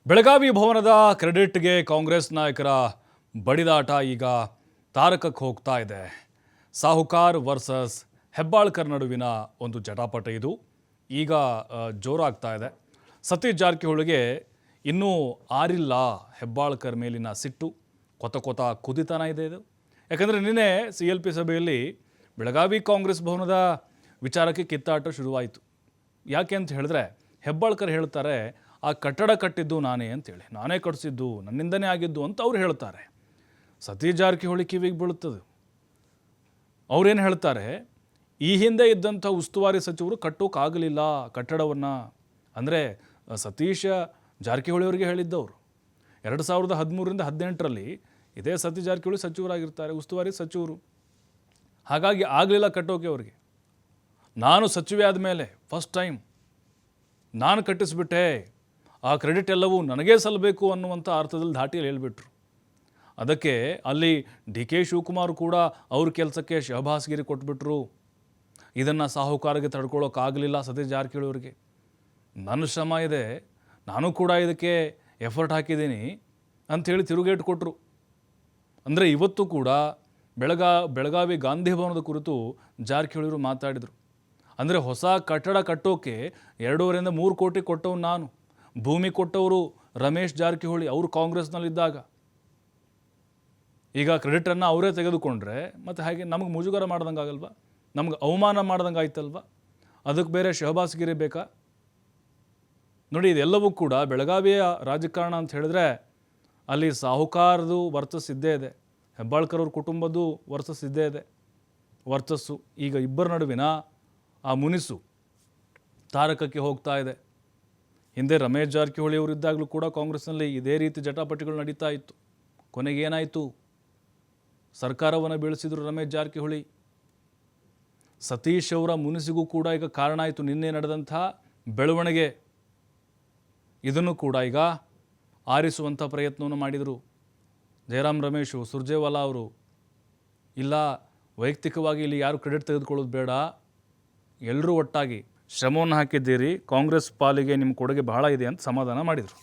ಬೆಳಗಾವಿ ಭವನದ ಕ್ರೆಡಿಟ್ಗೆ ಕಾಂಗ್ರೆಸ್ ನಾಯಕರ ಬಡಿದಾಟ ಈಗ ತಾರಕಕ್ಕೆ ಹೋಗ್ತಾ ಇದೆ. ಸಾಹುಕಾರ್ ವರ್ಸಸ್ ಹೆಬ್ಬಾಳ್ಕರ್ ನಡುವಿನ ಒಂದು ಜಟಾಪಟ ಇದು ಈಗ ಜೋರಾಗ್ತಾ ಇದೆ. ಸತೀಶ್ ಜಾರಕಿಹೊಳಿಗೆ ಇನ್ನೂ ಆರಿಲ್ಲ ಹೆಬ್ಬಾಳ್ಕರ್ ಮೇಲಿನ ಸಿಟ್ಟು, ಕೊತ ಕುದಿತನ ಇದೆ ಇದು. ಯಾಕಂದರೆ ನಿನ್ನೆ CLP ಸಭೆಯಲ್ಲಿ ಬೆಳಗಾವಿ ಕಾಂಗ್ರೆಸ್ ಭವನದ ವಿಚಾರಕ್ಕೆ ಕಿತ್ತಾಟ ಶುರುವಾಯಿತು. ಯಾಕೆ ಅಂತ ಹೇಳಿದ್ರೆ ಹೆಬ್ಬಾಳ್ಕರ್ ಹೇಳ್ತಾರೆ, ಆ ಕಟ್ಟಡ ಕಟ್ಟಿದ್ದು ನಾನೇ ಅಂತೇಳಿ, ನಾನೇ ಕಟ್ಟಿಸಿದ್ದು, ನನ್ನಿಂದನೇ ಆಗಿದ್ದು ಅಂತ ಅವ್ರು ಹೇಳ್ತಾರೆ. ಸತೀಶ್ ಜಾರಕಿಹೊಳಿ ಕಿವಿಗೆ ಬೀಳುತ್ತದೆ. ಅವ್ರೇನು ಹೇಳ್ತಾರೆ, ಈ ಹಿಂದೆ ಇದ್ದಂಥ ಉಸ್ತುವಾರಿ ಸಚಿವರು ಕಟ್ಟೋಕ್ಕಾಗಲಿಲ್ಲ ಕಟ್ಟಡವನ್ನು. ಅಂದರೆ ಸತೀಶ್ ಜಾರಕಿಹೊಳಿ ಅವರಿಗೆ ಹೇಳಿದ್ದವರು 2013ರಿಂದ 18ರಲ್ಲಿ ಇದೇ ಸತೀಶ್ ಜಾರಕಿಹೊಳಿ ಸಚಿವರಾಗಿರ್ತಾರೆ, ಉಸ್ತುವಾರಿ ಸಚಿವರು. ಹಾಗಾಗಿ ಆಗಲಿಲ್ಲ ಕಟ್ಟೋಕೆ ಅವರಿಗೆ. ನಾನು ಸಚಿವೆ ಆದಮೇಲೆ ಫಸ್ಟ್ ಟೈಮ್ ನಾನು ಕಟ್ಟಿಸ್ಬಿಟ್ಟೆ, ಆ ಕ್ರೆಡಿಟ್ ಎಲ್ಲವೂ ನನಗೇ ಸಲ್ಲಬೇಕು ಅನ್ನುವಂಥ ಅರ್ಥದಲ್ಲಿ ಧಾಟಿಯಲ್ಲಿ ಹೇಳಿಬಿಟ್ರು. ಅದಕ್ಕೆ ಅಲ್ಲಿ DK ಶಿವಕುಮಾರ್ ಕೂಡ ಅವ್ರ ಕೆಲಸಕ್ಕೆ ಶಹಬಾಸ್ಗಿರಿ ಕೊಟ್ಬಿಟ್ರು. ಇದನ್ನು ಸಾಹುಕಾರಿಗೆ ತಡ್ಕೊಳ್ಳೋಕ್ಕಾಗಲಿಲ್ಲ ಸತೀಶ್ ಜಾರಕಿಹೊಳಿ ಅವರಿಗೆ. ನನ್ನ ಶ್ರಮ ಇದೆ, ನಾನು ಕೂಡ ಇದಕ್ಕೆ ಎಫರ್ಟ್ ಹಾಕಿದ್ದೀನಿ ಅಂಥೇಳಿ ತಿರುಗೇಟು ಕೊಟ್ಟರು. ಅಂದರೆ ಇವತ್ತು ಕೂಡ ಬೆಳಗಾವಿ ಗಾಂಧಿ ಭವನದ ಕುರಿತು ಜಾರಕಿಹೊಳಿಯವರು ಮಾತಾಡಿದರು. ಅಂದರೆ ಹೊಸ ಕಟ್ಟಡ ಕಟ್ಟೋಕೆ 2.5 3 ಕೋಟಿ ಕೊಟ್ಟವು ನಾನು. ಭೂಮಿ ಕೊಟ್ಟವರು ರಮೇಶ್ ಜಾರಕಿಹೊಳಿ, ಅವರು ಕಾಂಗ್ರೆಸ್ನಲ್ಲಿದ್ದಾಗ. ಈಗ ಕ್ರೆಡಿಟನ್ನು ಅವರೇ ತೆಗೆದುಕೊಂಡ್ರೆ ಮತ್ತು ಹಾಗೆ ನಮಗೆ ಮುಜುಗರ ಮಾಡ್ದಂಗೆ ಆಗಲ್ವ, ನಮ್ಗೆ ಅವಮಾನ ಮಾಡ್ದಂಗೆ ಆಯ್ತಲ್ವ, ಅದಕ್ಕೆ ಬೇರೆ ಶಹಬಾಸ್ಗಿರಿ ಬೇಕಾ? ನೋಡಿ, ಇದೆಲ್ಲವೂ ಕೂಡ ಬೆಳಗಾವಿಯ ರಾಜಕಾರಣ ಅಂತ ಹೇಳಿದ್ರೆ ಅಲ್ಲಿ ಸಾಹುಕಾರದು ವರ್ಚಸ್ ಇದ್ದೇ ಇದೆ, ಹೆಬ್ಬಾಳ್ಕರ್ ಅವ್ರ ಕುಟುಂಬದ್ದು ವರ್ಚಸ್ ಇದ್ದೇ ಇದೆ ವರ್ಚಸ್ಸು. ಈಗ ಇಬ್ಬರ ನಡುವಿನ ಆ ಮುನಿಸು ತಾರಕಕ್ಕೆ ಹೋಗ್ತಾ ಇದೆ. ಹಿಂದೆ ರಮೇಶ್ ಜಾರಕಿಹೊಳಿ ಅವರಿದ್ದಾಗಲೂ ಕೂಡ ಕಾಂಗ್ರೆಸ್ನಲ್ಲಿ ಇದೇ ರೀತಿ ಜಟಾಪಟಿಗಳು ನಡೀತಾ ಇತ್ತು. ಕೊನೆಗೇನಾಯಿತು? ಸರ್ಕಾರವನ್ನು ಬೀಳಿಸಿದ್ರು ರಮೇಶ್ ಜಾರಕಿಹೊಳಿ. ಸತೀಶ್ ಅವರ ಮುನಿಸಿಗೂ ಕೂಡ ಈಗ ಕಾರಣ ಆಯಿತು ನಿನ್ನೆ ನಡೆದಂಥ ಬೆಳವಣಿಗೆ. ಇದನ್ನು ಕೂಡ ಈಗ ಆರಿಸುವಂಥ ಪ್ರಯತ್ನವನ್ನು ಮಾಡಿದರು ಜಯರಾಮ್ ರಮೇಶು, ಸುರ್ಜೇವಾಲಾ ಅವರು. ಇಲ್ಲ, ವೈಯಕ್ತಿಕವಾಗಿ ಇಲ್ಲಿ ಯಾರು ಕ್ರೆಡಿಟ್ ತೆಗೆದುಕೊಳ್ಳೋದು ಬೇಡ, ಎಲ್ಲರೂ ಒಟ್ಟಾಗಿ ಶ್ರಮವನ್ನು ಹಾಕಿದ್ದೀರಿ, ಕಾಂಗ್ರೆಸ್ ಪಾಲಿಗೆ ನಿಮ್ಮ ಕೊಡುಗೆ ಬಹಳ ಇದೆ ಅಂತ ಸಮಾಧಾನ ಮಾಡಿದರು.